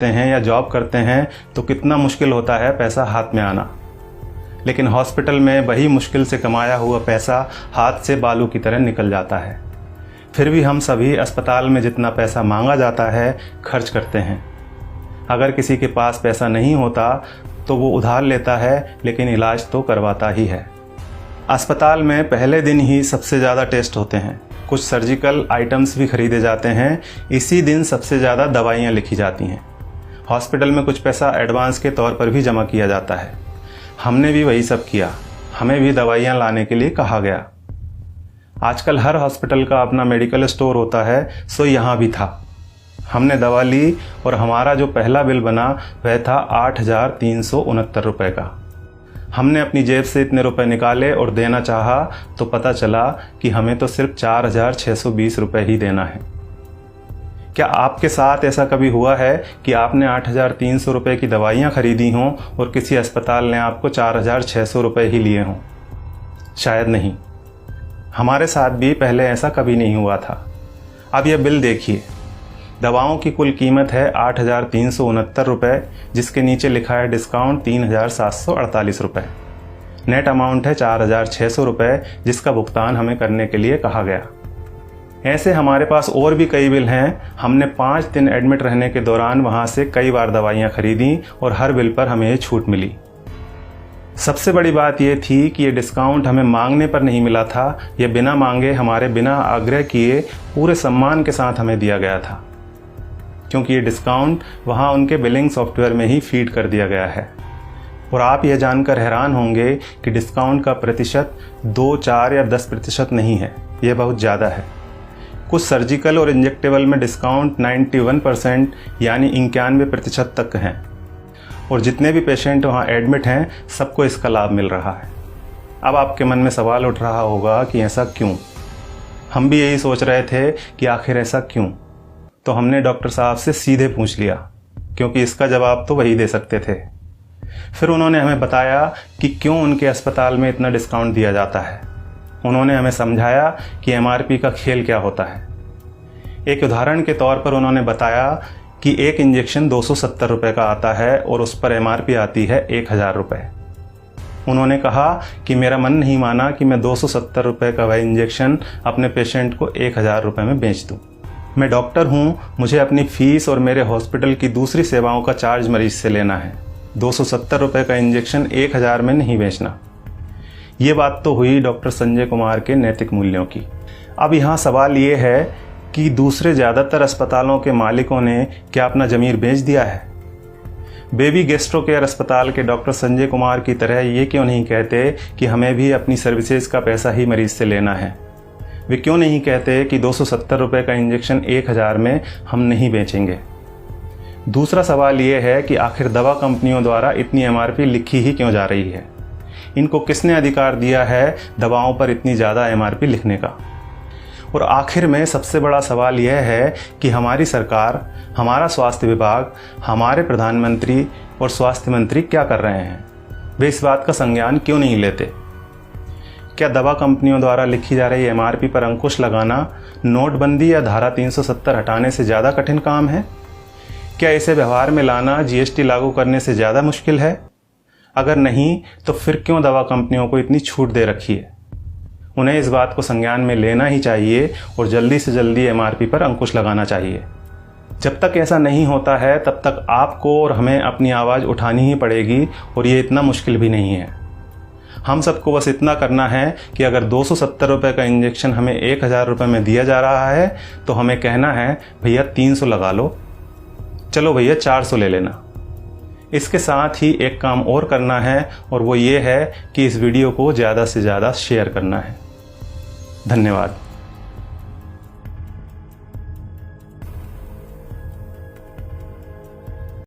हैं या जॉब करते हैं तो कितना मुश्किल होता है पैसा हाथ में आना, लेकिन हॉस्पिटल में वही मुश्किल से कमाया हुआ पैसा हाथ से बालू की तरह निकल जाता है। फिर भी हम सभी अस्पताल में जितना पैसा मांगा जाता है खर्च करते हैं। अगर किसी के पास पैसा नहीं होता तो वो उधार लेता है, लेकिन इलाज तो करवाता ही है। अस्पताल में पहले दिन ही सबसे ज़्यादा टेस्ट होते हैं, कुछ सर्जिकल आइटम्स भी खरीदे जाते हैं, इसी दिन सबसे ज़्यादा दवाइयाँ लिखी जाती हैं। हॉस्पिटल में कुछ पैसा एडवांस के तौर पर भी जमा किया जाता है। हमने भी वही सब किया, हमें भी दवाइयाँ लाने के लिए कहा गया। आजकल हर हॉस्पिटल का अपना मेडिकल स्टोर होता है, सो यहाँ भी था। हमने दवा ली और हमारा जो पहला बिल बना वह था 8,369 रुपये का। हमने अपनी जेब से इतने रुपए निकाले और देना चाहा तो पता चला कि हमें तो सिर्फ 4,620 रुपये ही देना है। क्या आपके साथ ऐसा कभी हुआ है कि आपने 8,300 रुपये की दवाइयाँ खरीदी हों और किसी अस्पताल ने आपको 4,600 रुपये ही लिए हों? शायद नहीं। हमारे साथ भी पहले ऐसा कभी नहीं हुआ था। अब यह बिल देखिए, दवाओं की कुल कीमत है 8,369 रुपये, जिसके नीचे लिखा है डिस्काउंट 3,748 रुपये। नेट अमाउंट है 4,600 रुपये, जिसका भुगतान हमें करने के लिए कहा गया। ऐसे हमारे पास और भी कई बिल हैं। हमने 5 दिन एडमिट रहने के दौरान वहाँ से कई बार दवाइयाँ खरीदी और हर बिल पर हमें छूट मिली। सबसे बड़ी बात यह थी कि ये डिस्काउंट हमें मांगने पर नहीं मिला था, ये बिना मांगे हमारे बिना आग्रह किए पूरे सम्मान के साथ हमें दिया गया था, क्योंकि ये डिस्काउंट वहाँ उनके बिलिंग सॉफ्टवेयर में ही फीड कर दिया गया है। और आप ये जानकर हैरान होंगे कि डिस्काउंट का प्रतिशत 2, 4 या 10% नहीं है, यह बहुत ज़्यादा है। कुछ सर्जिकल और इंजेक्टेबल में डिस्काउंट 91% यानी 91% तक हैं, और जितने भी पेशेंट वहाँ एडमिट हैं सबको इसका लाभ मिल रहा है। अब आपके मन में सवाल उठ रहा होगा कि ऐसा क्यों? हम भी यही सोच रहे थे कि आखिर ऐसा क्यों। तो हमने डॉक्टर साहब से सीधे पूछ लिया, क्योंकि इसका जवाब तो वही दे सकते थे। फिर उन्होंने हमें बताया कि क्यों उनके अस्पताल में इतना डिस्काउंट दिया जाता है। उन्होंने हमें समझाया कि MRP का खेल क्या होता है। एक उदाहरण के तौर पर उन्होंने बताया कि एक इंजेक्शन 270 रुपये का आता है और उस पर MRP आती है 1,000 रुपये। उन्होंने कहा कि मेरा मन नहीं माना कि मैं 270 रुपये का वह इंजेक्शन अपने पेशेंट को 1,000 रुपये में बेच दूँ। मैं डॉक्टर हूँ, मुझे अपनी फ़ीस और मेरे हॉस्पिटल की दूसरी सेवाओं का चार्ज मरीज से लेना है। 270 रुपये का इंजेक्शन 1,000 में नहीं बेचना। ये बात तो हुई डॉक्टर संजय कुमार के नैतिक मूल्यों की। अब यहाँ सवाल ये है कि दूसरे ज़्यादातर अस्पतालों के मालिकों ने क्या अपना ज़मीर बेच दिया है? बेबी गैस्ट्रो केयर अस्पताल के डॉक्टर संजय कुमार की तरह ये क्यों नहीं कहते कि हमें भी अपनी सर्विसेज का पैसा ही मरीज से लेना है? वे क्यों नहीं कहते कि 270 रुपये का इंजेक्शन 1,000 में हम नहीं बेचेंगे? दूसरा सवाल ये है कि आखिर दवा कंपनियों द्वारा इतनी MRP लिखी ही क्यों जा रही है? इनको किसने अधिकार दिया है दवाओं पर इतनी ज़्यादा MRP लिखने का? और आखिर में सबसे बड़ा सवाल यह है कि हमारी सरकार, हमारा स्वास्थ्य विभाग, हमारे प्रधानमंत्री और स्वास्थ्य मंत्री क्या कर रहे हैं? वे इस बात का संज्ञान क्यों नहीं लेते? क्या दवा कंपनियों द्वारा लिखी जा रही MRP पर अंकुश लगाना नोटबंदी या धारा 370 हटाने से ज़्यादा कठिन काम है? क्या इसे व्यवहार में लाना GST लागू करने से ज़्यादा मुश्किल है? अगर नहीं तो फिर क्यों दवा कंपनियों को इतनी छूट दे रखी है? उन्हें इस बात को संज्ञान में लेना ही चाहिए और जल्दी से जल्दी MRP पर अंकुश लगाना चाहिए। जब तक ऐसा नहीं होता है तब तक आपको और हमें अपनी आवाज़ उठानी ही पड़ेगी, और ये इतना मुश्किल भी नहीं है। हम सबको बस इतना करना है कि अगर 270 रुपये का इंजेक्शन हमें 1,000 रुपये में दिया जा रहा है तो हमें कहना है भैया 300 लगा लो, चलो भैया 400 ले लेना। इसके साथ ही एक काम और करना है, और वो ये है कि इस वीडियो को ज़्यादा से ज़्यादा शेयर करना है। धन्यवाद।